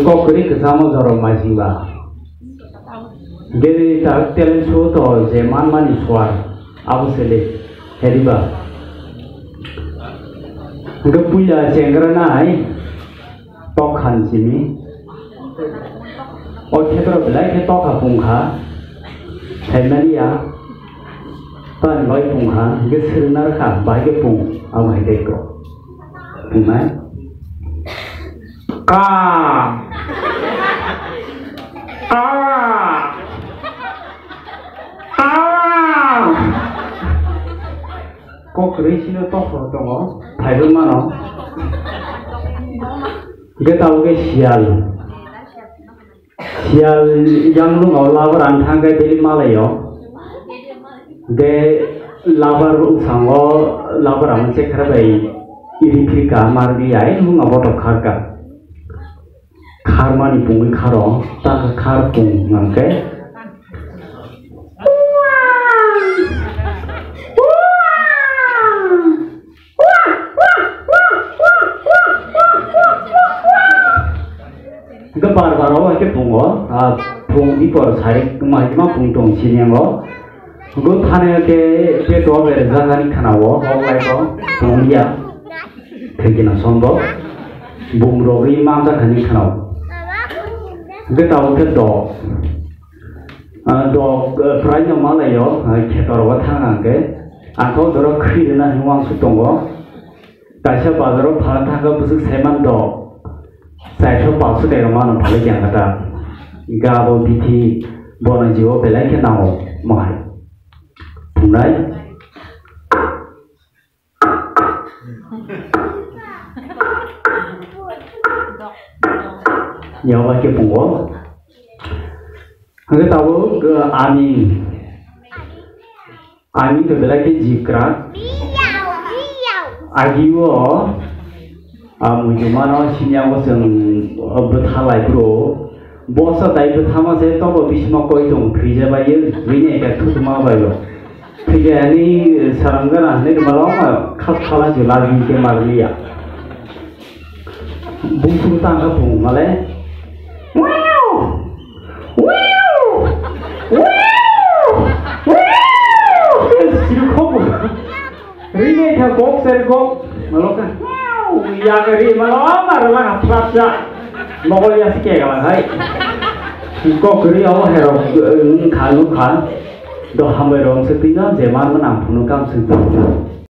Kau kiri kesama orang masing bah. Jadi tak telen suatu zaman mani suar, aku sele heriba. Kau punya cengkeran ay, tokhan sini. Oh kita berbelai ke tokha pungha, hemania, tan loy pungha, gesenar kah, bagai pung, awal deko, pungha. Ka, kok kerisinya toh dong, thailand mana? Kita tahu ke sial yang lu ngau lavar antang ke dari Malayo, de lavar sanggo lavar aman cek kerbai iri firika mardi ay lu ngau botok karga. Karmani pungi karo, tak kar pung ngangke. Kebar baru ke pungo, pung di por sari kemana pung tong sini ngo. Gue thane ke dua berjalan kanawo, awalnya pung dia, kerjanya sombo. bumrori mamza khani khanau ge taw ke dog pranya malayo khetor wa thanga ge akho doro khirina hiwang su tongo kaisa bazaro phalata ga busuk seman dog saitho pasu de ramana phale jangata gabo bithi bona jiwo belai ke nao mahai thunai nyawa ke pungo hangga tahu ke ani ke belai ke jikra agiwo mujumano sinyawo seng bethalai bro bosa dai bethama se to bisma koi dong frije baye rine ka thuma bayo frije ani sarangana ne malama khas khala jula gi ke magliya bung tang ka bung male wow wow wow siru rine ka gok ser gok maloka ya gari malama rala prapja mogol ya sike ga hai ko gari aw hero khan do hamai rom se tina jeman manam phunu kam se